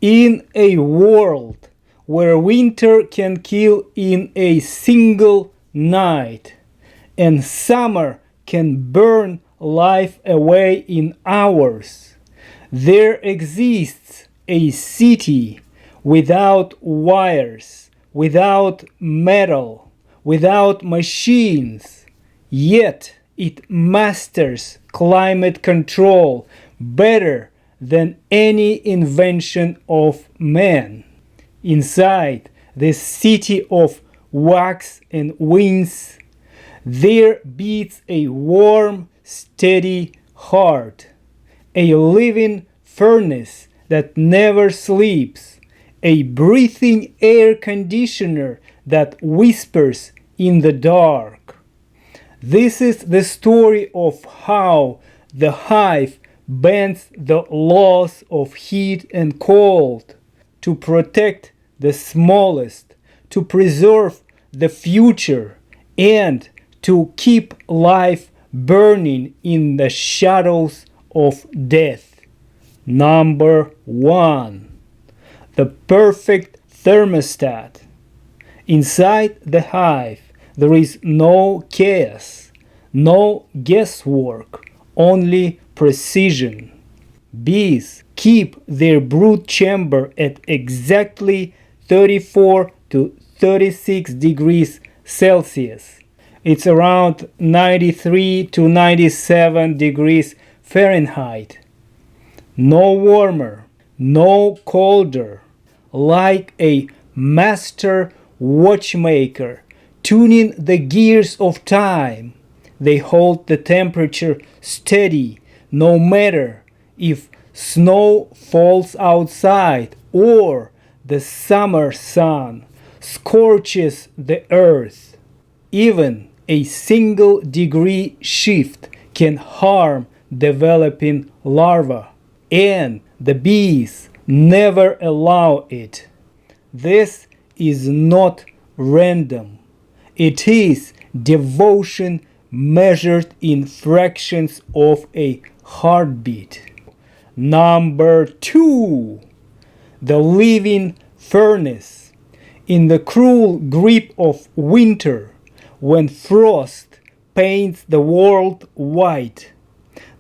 In a world where winter can kill in a single night and summer can burn life away in hours, there exists a city without wires, without metal, without machines, yet it masters climate control better than any invention of man. Inside this city of wax and winds, there beats a warm, steady heart, a living furnace that never sleeps, a breathing air conditioner that whispers in the dark. This is the story of how the hive bends the laws of heat and cold to protect the smallest, to preserve the future, and to keep life burning in the shadows of death. Number 1. The perfect thermostat. Inside the hive, there is no chaos, no guesswork, only precision. Bees keep their brood chamber at exactly 34 to 36 degrees Celsius. It's around 93 to 97 degrees Fahrenheit. No warmer, no colder. Like a master watchmaker tuning the gears of time, they hold the temperature steady no matter if snow falls outside or the summer sun scorches the earth. Even a single degree shift can harm developing larvae, and the bees never allow it. This is not random. It is devotion measured in fractions of a heartbeat. Number 2. The living furnace. In the cruel grip of winter, when frost paints the world white,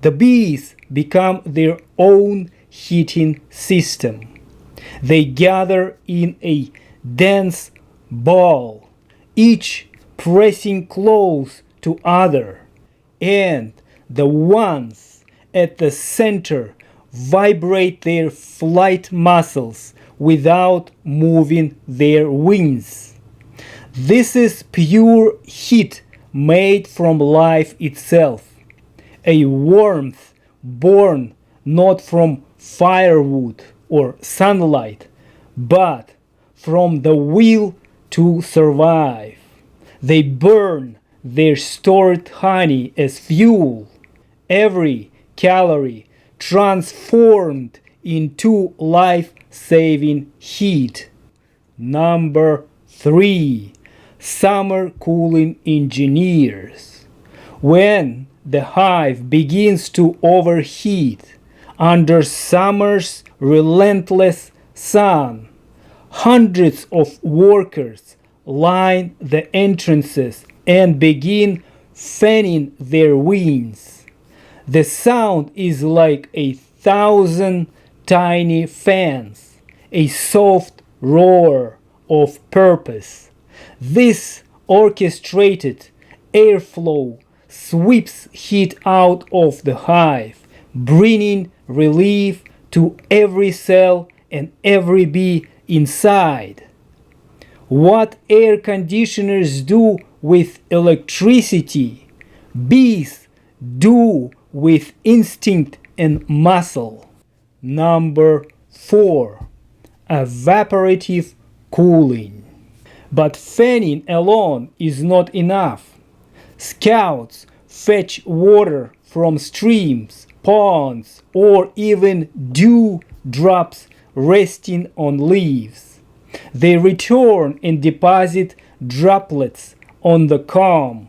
the bees become their own heating system. They gather in a dense ball, each pressing close to other, and the ones at the center vibrate their flight muscles without moving their wings. This is pure heat made from life itself, a warmth born not from firewood or sunlight, but from the will to survive. They burn their stored honey as fuel, every calorie transformed into life-saving heat. Number 3. Summer cooling engineers. When the hive begins to overheat under summer's relentless sun, hundreds of workers line the entrances and begin fanning their wings. The sound is like 1,000 tiny fans, a soft roar of purpose. This orchestrated airflow sweeps heat out of the hive, bringing relief to every cell and every bee inside. What air conditioners do with electricity, bees do with instinct and muscle. Number 4. Evaporative cooling. But fanning alone is not enough. Scouts fetch water from streams, ponds, or even dew drops resting on leaves. They return and deposit droplets on the comb,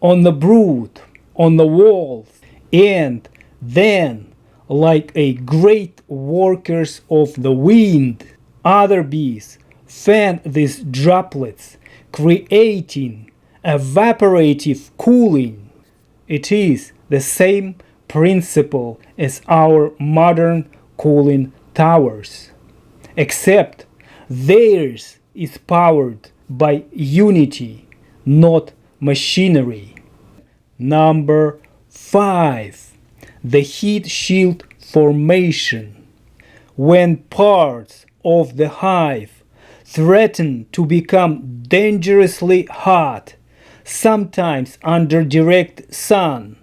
on the brood, on the walls, and then, like a great workers of the wind. Other bees fan these droplets, creating evaporative cooling. It is the same principle as our modern cooling towers, except theirs is powered by unity, not machinery. Number 5. The heat shield formation. When parts of the hive threaten to become dangerously hot, sometimes under direct sun,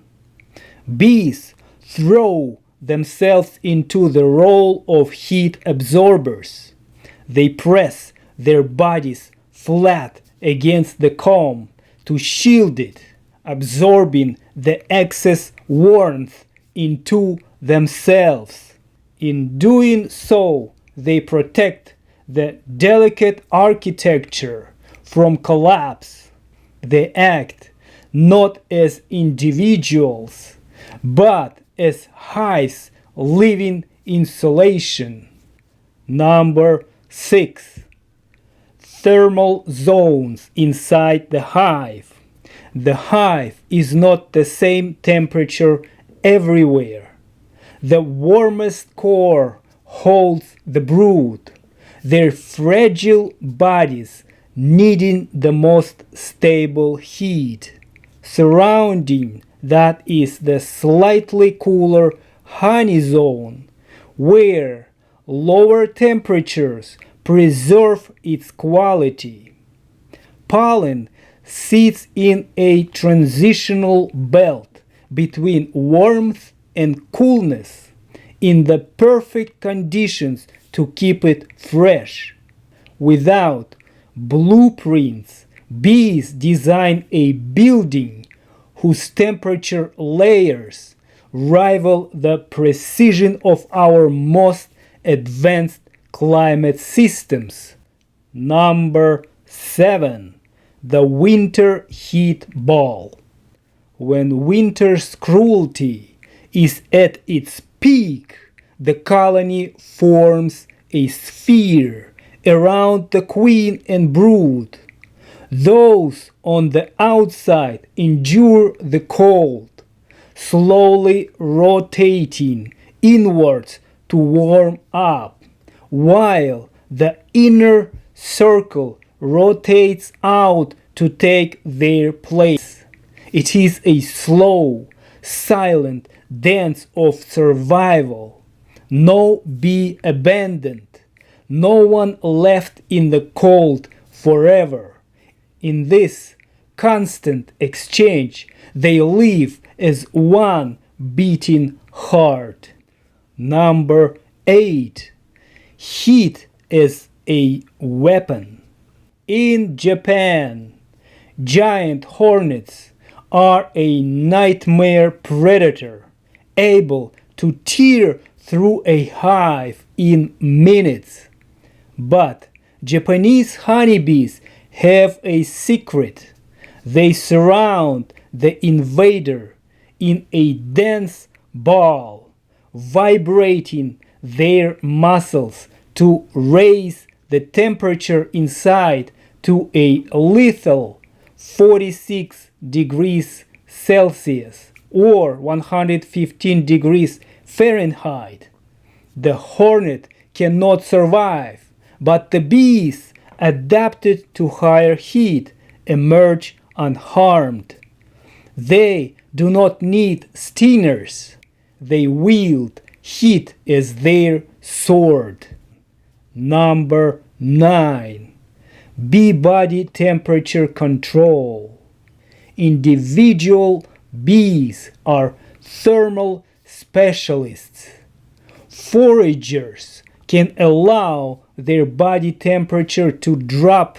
bees throw themselves into the role of heat absorbers. They press their bodies flat against the comb to shield it, absorbing the excess warmth into themselves. In doing so, they protect the delicate architecture from collapse. They act not as individuals, but as hives living insulation. Number 6. Thermal zones inside the hive. The hive is not the same temperature everywhere. The warmest core holds the brood, their fragile bodies needing the most stable heat. Surrounding that is the slightly cooler honey zone, where lower temperatures preserve its quality. Pollen sits in a transitional belt between warmth and coolness, in the perfect conditions to keep it fresh. Without blueprints, bees design a building whose temperature layers rival the precision of our most advanced climate systems. Number 7. The winter heat ball. When winter's cruelty is at its peak, the colony forms a sphere around the queen and brood. Those on the outside endure the cold, slowly rotating inwards to warm up, while the inner circle rotates out to take their place. It is a slow, silent dance of survival. No bee abandoned, no one left in the cold forever. In this constant exchange, they live as one beating heart. Number 8. Heat as a weapon. In Japan, giant hornets are a nightmare predator, able to tear through a hive in minutes. But Japanese honeybees have a secret. They surround the invader in a dense ball, vibrating their muscles to raise the temperature inside to a lethal 46 degrees Celsius or 115 degrees Fahrenheit. The hornet cannot survive, but the bees adapted to higher heat emerge unharmed. They do not need stingers. They wield heat as their sword. Number 9. Bee body temperature control. Individual bees are thermal specialists. Foragers can allow their body temperature to drop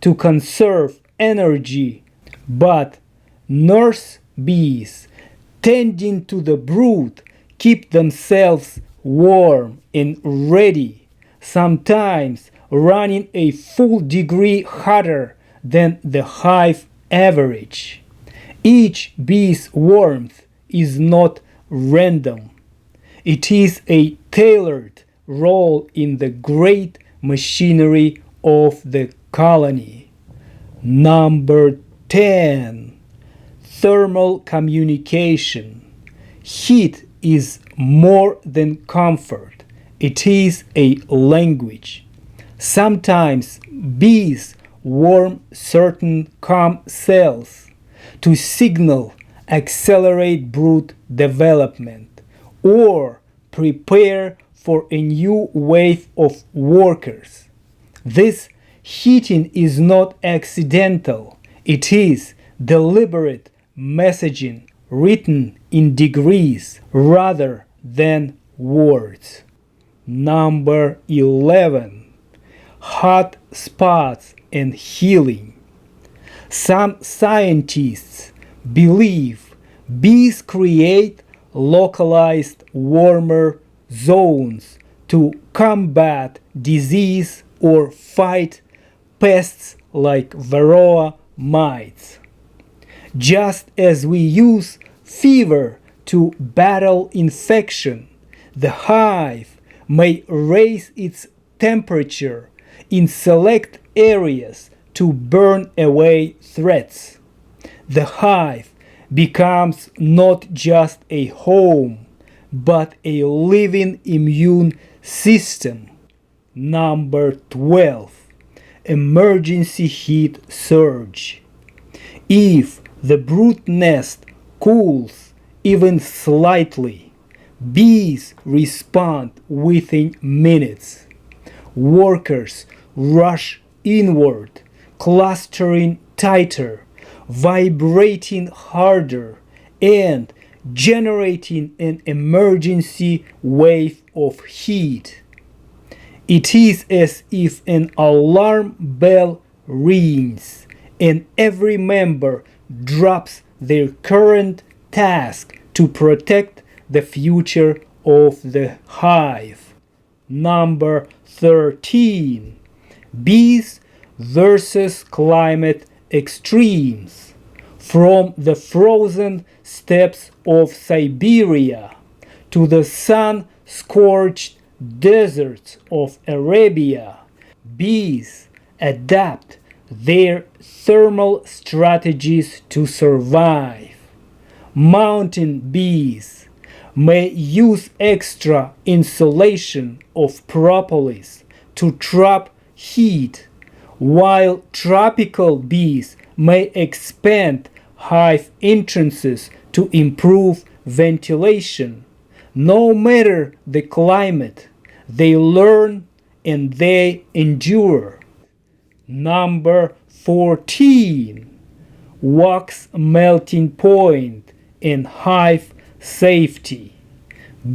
to conserve energy, but nurse bees tending to the brood keep themselves warm and ready, sometimes running a full degree hotter than the hive average. Each bee's warmth is not random. It is a tailored role in the great machinery of the colony. Number 10. Thermal communication. Heat is more than comfort. It is a language. Sometimes bees warm certain comb cells to signal accelerate brood development or prepare for a new wave of workers. This heating is not accidental. It is deliberate messaging written in degrees rather than words. Number 11. Hot spots and healing. Some scientists believe bees create localized warmer zones to combat disease or fight pests like varroa mites. Just as we use fever to battle infection, the hive may raise its temperature in select areas to burn away threats. The hive becomes not just a home, but a living immune system. Number 12. Emergency heat surge. If the brood nest cools even slightly, bees respond within minutes. Workers rush inward, clustering tighter, vibrating harder, and generating an emergency wave of heat. It is as if an alarm bell rings and every member drops their current task to protect the future of the hive. Number 13. Bees versus climate extremes. From the frozen steppes of Siberia to the sun-scorched deserts of Arabia, bees adapt their thermal strategies to survive. Mountain bees may use extra insulation of propolis to trap heat, while tropical bees may expand hive entrances to improve ventilation. No matter the climate, they learn and they endure. Number 14. Wax melting point and hive safety.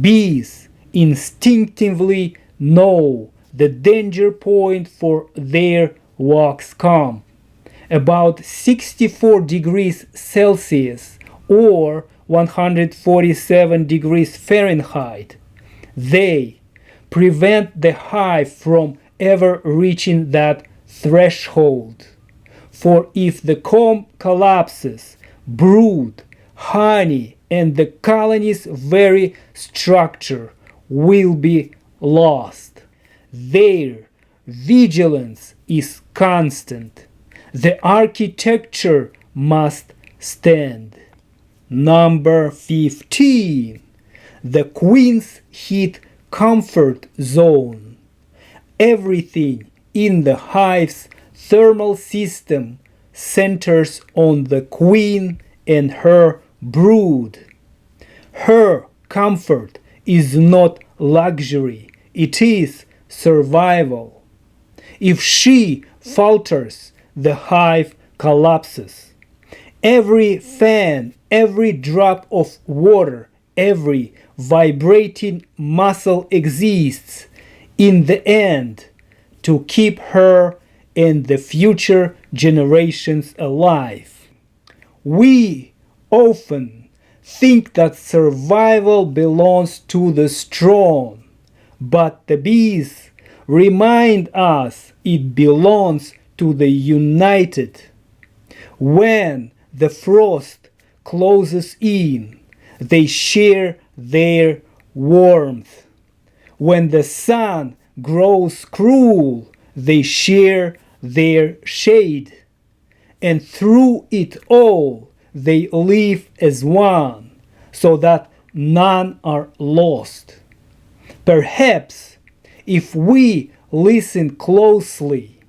Bees instinctively know the danger point for their wax comb. About 64 degrees Celsius or 147 degrees Fahrenheit. They prevent the hive from ever reaching that threshold. For if the comb collapses, brood, honey, and the colony's very structure will be lost. Their vigilance is constant. The architecture must stand. Number 15. The queen's heat comfort zone. Everything in the hive's thermal system centers on the queen and her brood. Her comfort is not luxury, it is survival. If she falters, the hive collapses. Every fan, every drop of water, every vibrating muscle exists in the end to keep her and the future generations alive. We often think that survival belongs to the strong, but the bees remind us it belongs to the united. When the frost closes in, they share their warmth. When the sun grows cruel, they share their shade, and through it all they live as one, so that none are lost. Perhaps if we listen closely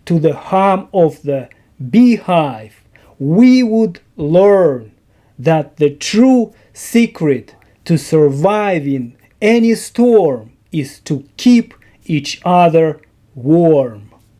to the hum of the beehive, we would learn that the true secret to surviving any storm is to keep each other warm.